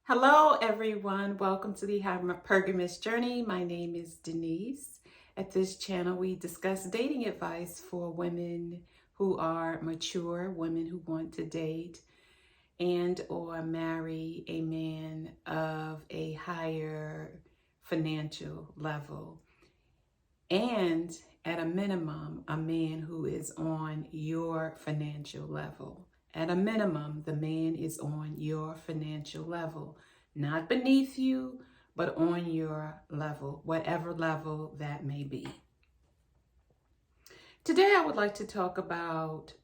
Hello, everyone. Welcome to the Hypergamy Journey. My name is Denise. At this channel, we discuss dating advice for women who are mature, women who want to date and or marry a man of a higher financial level. And at a minimum, a man who is on your financial level. At a minimum, the man is on your financial level, not beneath you, but on your level, whatever level that may be. Today, I would like to talk about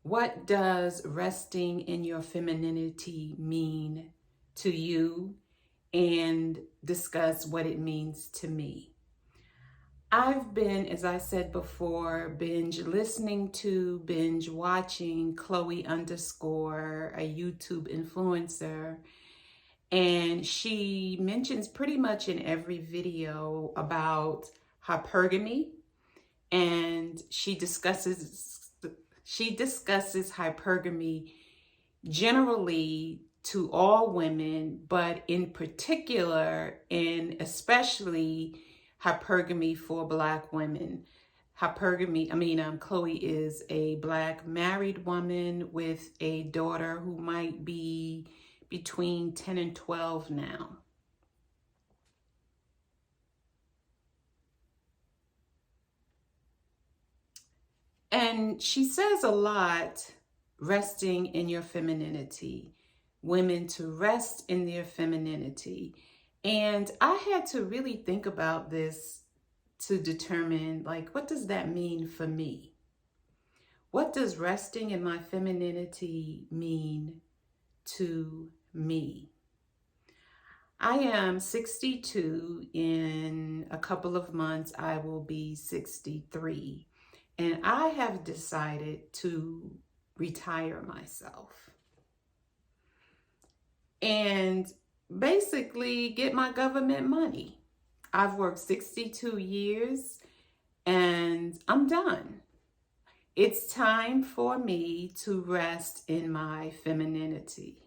what does resting in your femininity mean to you and discuss what it means to me. I've been, as I said before, binge listening to, binge watching Chloe _ a YouTube influencer. And she mentions pretty much in every video about hypergamy. And she discusses hypergamy generally to all women, but in particular, and especially hypergamy for Black women. Chloe is a Black married woman with a daughter who might be between 10 and 12 now. And she says a lot, resting in your femininity, women to rest in their femininity. And I had to really think about this to determine, like, what does that mean for me? What does resting in my femininity mean to me? I am 62. In a couple of months, I will be 63. And I have decided to retire myself and basically get my government money. I've worked 62 years and I'm done. It's time for me to rest in my femininity.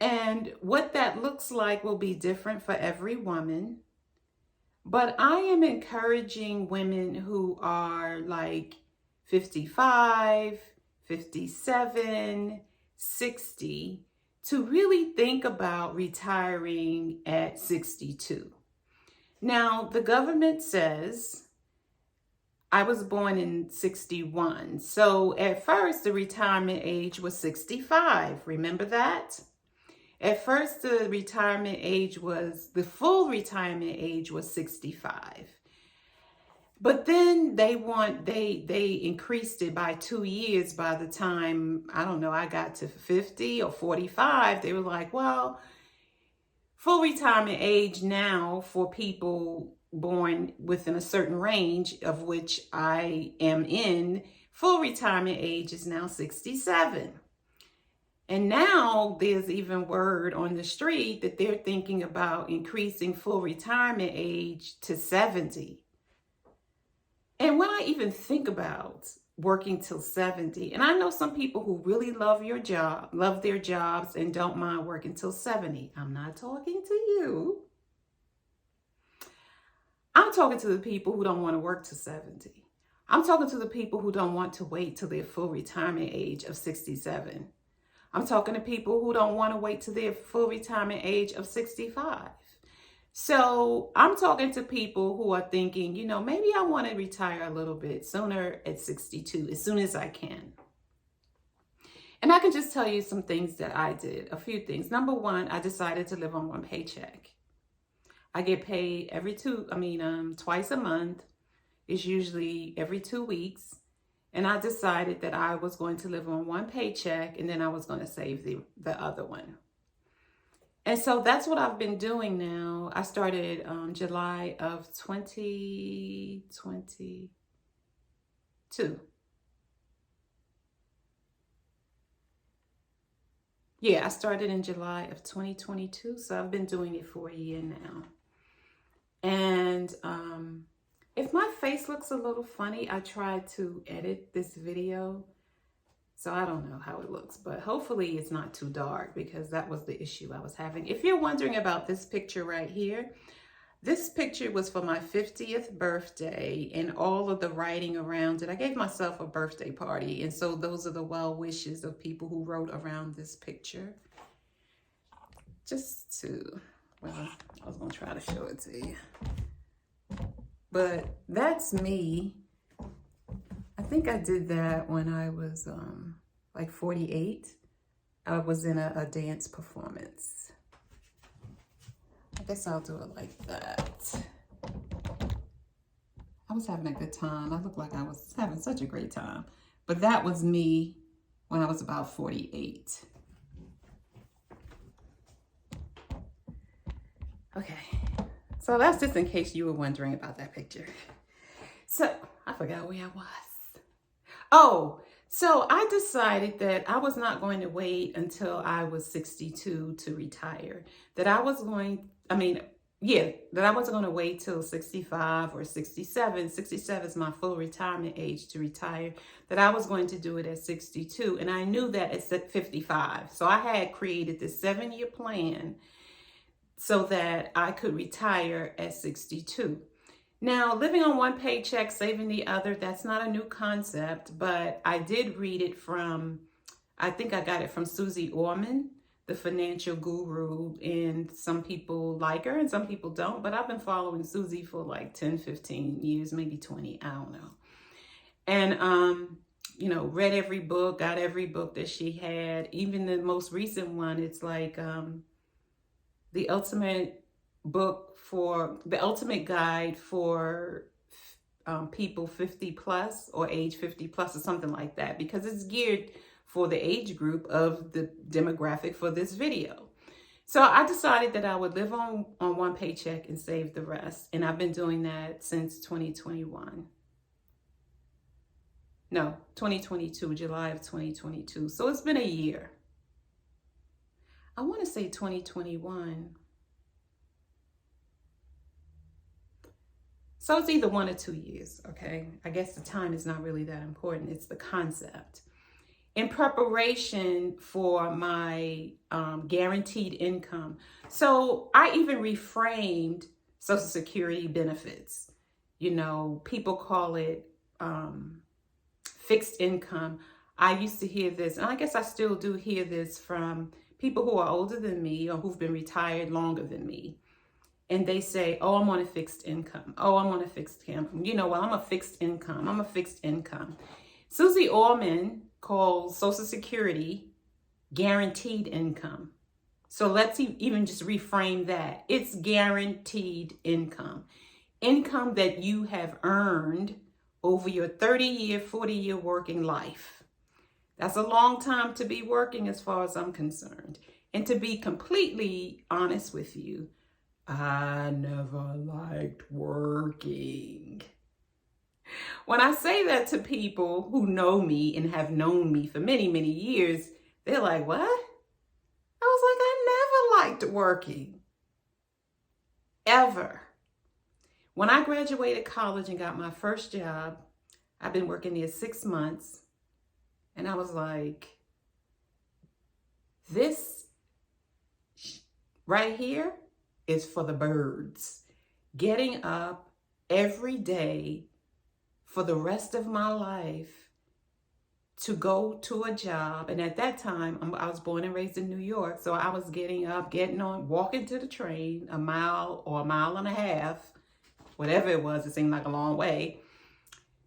And what that looks like will be different for every woman. But I am encouraging women who are like 55, 57, 60 to really think about retiring at 62. Now, the government says, I was born in 61. So at first, the retirement age was 65. Remember that? At first, the full retirement age was 65. But then they increased it by 2 years. By the time, I don't know, I got to 50 or 45, they were like, well, full retirement age now for people born within a certain range, of which I am in, full retirement age is now 67. And now there's even word on the street that they're thinking about increasing full retirement age to 70. And when I even think about working till 70, and I know some people who really love their jobs and don't mind working till 70. I'm not talking to you. I'm talking to the people who don't want to work till 70. I'm talking to the people who don't want to wait till their full retirement age of 67. I'm talking to people who don't want to wait to their full retirement age of 65. So I'm talking to people who are thinking, maybe I want to retire a little bit sooner at 62, as soon as I can. And I can just tell you some things that I did, a few things. Number one, I decided to live on one paycheck. I get paid twice a month. It's usually every 2 weeks. And I decided that I was going to live on one paycheck and then I was going to save the other one. And so that's what I've been doing now. I started July of 2022. Yeah, I started in July of 2022. So I've been doing it for a year now. And if my face looks a little funny, I tried to edit this video So I don't know how it looks, but hopefully it's not too dark, because that was the issue I was having. If you're wondering about this picture right here, this picture was for my 50th birthday, and all of the writing around it. I gave myself a birthday party, and so those are the well wishes of people who wrote around this picture. Just to, well, I was going to try to show it to you. But that's me. I think I did that when I was like 48. I was in a dance performance. I guess I'll do it like that. I was having a good time. I looked like I was having such a great time. But that was me when I was about 48. Okay, so that's just in case you were wondering about that picture. So I forgot where I was. Oh, so I decided that I was not going to wait until I was 62 to retire. That I was going, that I wasn't going to wait till 65 or 67. 67 is my full retirement age to retire. That I was going to do it at 62. And I knew that at 55. So I had created this 7-year plan so that I could retire at 62. Now, living on one paycheck, saving the other, that's not a new concept, but I did read it from, I think I got it from Susie Orman, the financial guru, and some people like her and some people don't, but I've been following Susie for like 10, 15 years, maybe 20, I don't know. And, read every book, got every book that she had, even the most recent one. It's like the ultimate guide for people 50 plus or age 50 plus or something like that, because it's geared for the age group of the demographic for this video. So I decided that I would live on one paycheck and save the rest. And I've been doing that since 2021. No, 2022, July of 2022. So it's been a year. I want to say 2021. So it's either 1 or 2 years, okay? I guess the time is not really that important. It's the concept. In preparation for my guaranteed income. So I even reframed Social Security benefits. People call it fixed income. I used to hear this, and I guess I still do hear this from people who are older than me or who've been retired longer than me. And they say, oh, I'm on a fixed income. Oh, I'm on a fixed income. I'm a fixed income. I'm a fixed income. Susie Orman calls Social Security guaranteed income. So let's even just reframe that. It's guaranteed income. Income that you have earned over your 30-year, 40-year working life. That's a long time to be working as far as I'm concerned. And to be completely honest with you, I never liked working. When I say that to people who know me and have known me for many, many years, they're like, what? I was like, I never liked working. Ever. When I graduated college and got my first job, I've been working there 6 months. And I was like, this right here is for the birds. Getting up every day for the rest of my life to go to a job. And at that time, I was born and raised in New York. So I was getting up, walking to the train a mile or a mile and a half, whatever it was. It seemed like a long way.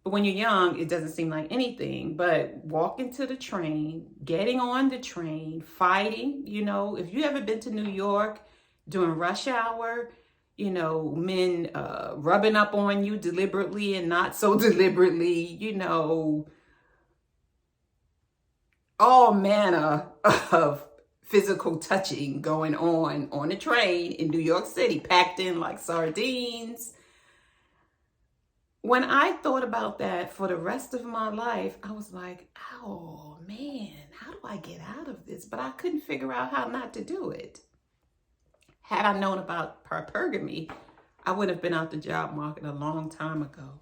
But when you're young, it doesn't seem like anything. But walking to the train, getting on the train, fighting, if you ever been to New York during rush hour, men rubbing up on you deliberately and not so deliberately, all manner of physical touching going on the train in New York City, packed in like sardines. When I thought about that for the rest of my life, I was like, oh man, how do I get out of this? But I couldn't figure out how not to do it. Had I known about hypergamy, I would have been out the job market a long time ago.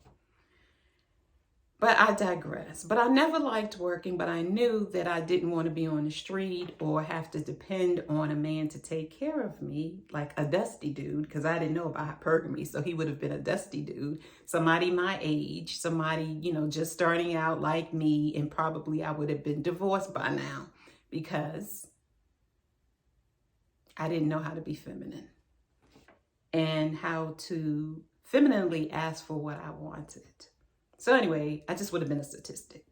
But I digress. But I never liked working, but I knew that I didn't want to be on the street or have to depend on a man to take care of me, like a dusty dude, because I didn't know about hypergamy. So he would have been a dusty dude, somebody my age, somebody, just starting out like me, and probably I would have been divorced by now because I didn't know how to be feminine and how to femininely ask for what I wanted. So anyway, I just would have been a statistic.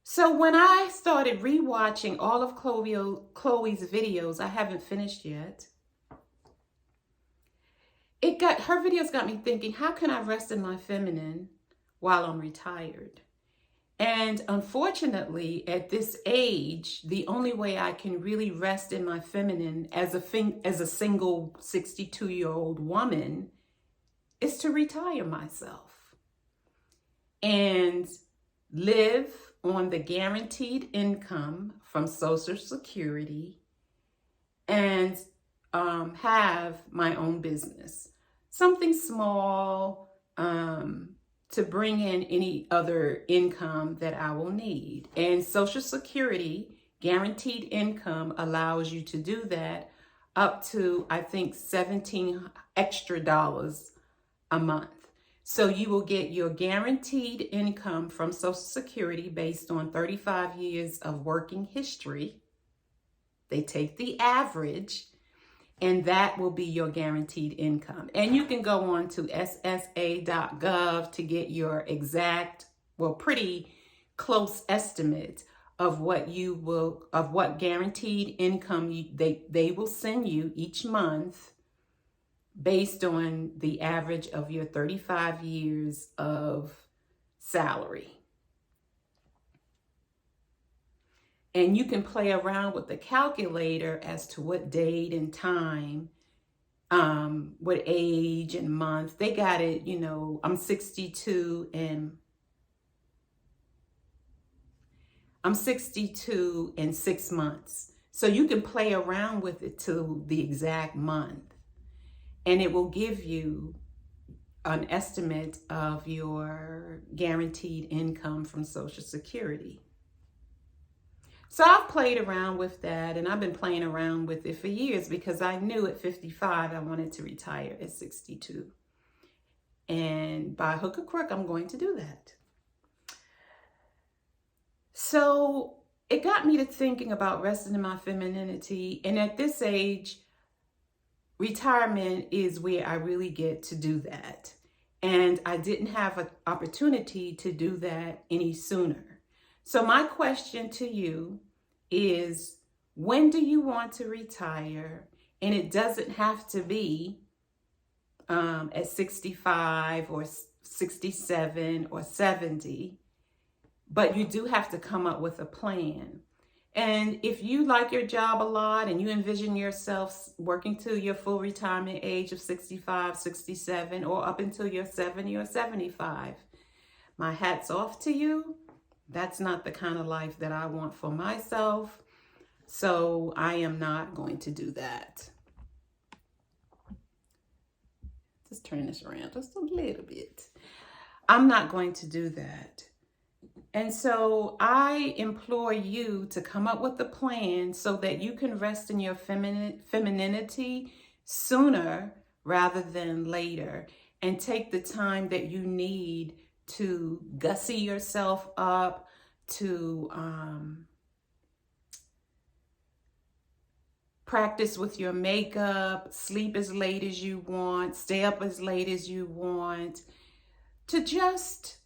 So when I started rewatching all of Chloe's videos, I haven't finished yet. Her videos got me thinking, how can I rest in my feminine while I'm retired? And unfortunately, at this age, the only way I can really rest in my feminine as a single 62-year-old woman is to retire myself and live on the guaranteed income from Social Security and have my own business. Something small to bring in any other income that I will need. And Social Security guaranteed income allows you to do that up to, I think, $17 extra a month. So you will get your guaranteed income from Social Security based on 35 years of working history. They take the average, and that will be your guaranteed income. And you can go on to ssa.gov to get your exact, pretty close estimate of what guaranteed income they will send you each month based on the average of your 35 years of salary. And you can play around with the calculator as to what date and time, what age and month. They got it, I'm 62 in 6 months. So you can play around with it to the exact month. And it will give you an estimate of your guaranteed income from Social Security. So I've played around with that, and I've been playing around with it for years because I knew at 55 I wanted to retire at 62. And by hook or crook, I'm going to do that. So it got me to thinking about resting in my femininity. And at this age, retirement is where I really get to do that. And I didn't have an opportunity to do that any sooner. So my question to you is, when do you want to retire? And it doesn't have to be at 65 or 67 or 70, but you do have to come up with a plan. And if you like your job a lot and you envision yourself working to your full retirement age of 65, 67, or up until you're 70 or 75, my hat's off to you. That's not the kind of life that I want for myself. So I am not going to do that. Just turn this around just a little bit. I'm not going to do that. And so I implore you to come up with a plan so that you can rest in your femininity sooner rather than later, and take the time that you need to gussy yourself up, to practice with your makeup, sleep as late as you want, stay up as late as you want, to just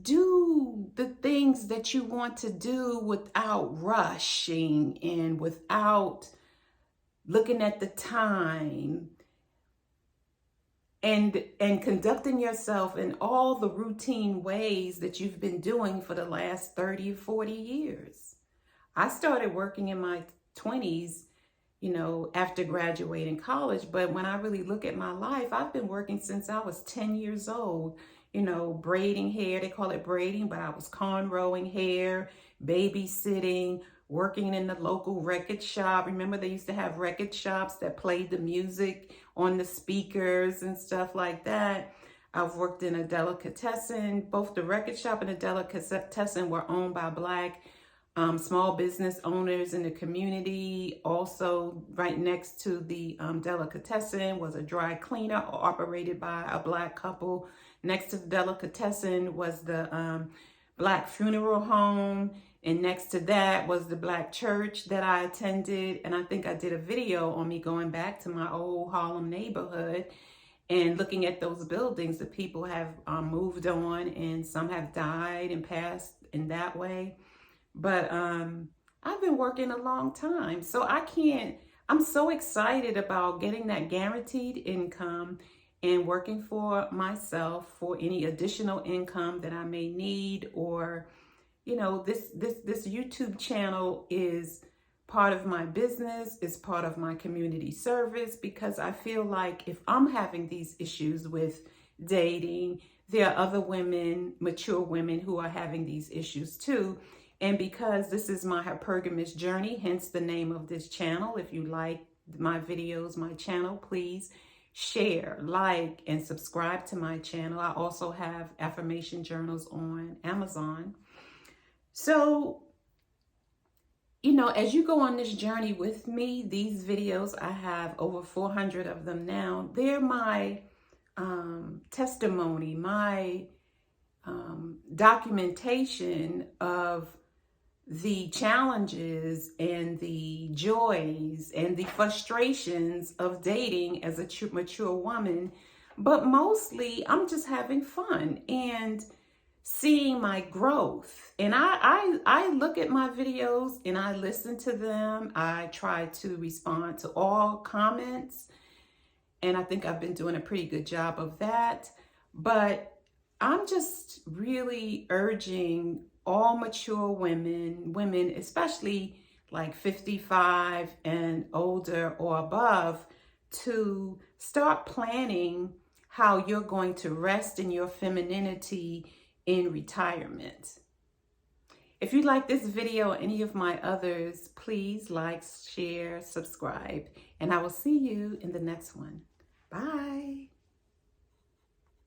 do the things that you want to do without rushing and without looking at the time, and conducting yourself in all the routine ways that you've been doing for the last 30, 40 years. I started working in my 20s, after graduating college. But when I really look at my life, I've been working since I was 10 years old, braiding hair. They call it braiding, but I was cornrowing hair, babysitting, working in the local record shop. Remember, they used to have record shops that played the music on the speakers and stuff like that. I've worked in a delicatessen. Both the record shop and the delicatessen were owned by Black small business owners in the community. Also, right next to the delicatessen was a dry cleaner operated by a Black couple. Next to the delicatessen was the Black funeral home. And next to that was the Black church that I attended. And I think I did a video on me going back to my old Harlem neighborhood and looking at those buildings. The people have moved on, and some have died and passed in that way. But I've been working a long time, so I'm so excited about getting that guaranteed income and working for myself for any additional income that I may need. Or, you know, this YouTube channel is part of my business, is part of my community service, because I feel like if I'm having these issues with dating, there are other women, mature women, who are having these issues too. And because this is my hypergamous journey, hence the name of this channel. If you like my videos, my channel, please share, like, and subscribe to my channel. I also have Affirmation Journals on Amazon. So, you know, as you go on this journey with me, these videos, I have over 400 of them now. They're my testimony, my documentation of the challenges and the joys and the frustrations of dating as a mature woman. But mostly I'm just having fun and seeing my growth. And I look at my videos and I listen to them. I try to respond to all comments, and I think I've been doing a pretty good job of that. But I'm just really urging all mature women, especially like 55 and older or above, to start planning how you're going to rest in your femininity in retirement. If you like this video or any of my others, please like, share, subscribe, and I will see you in the next one. Bye.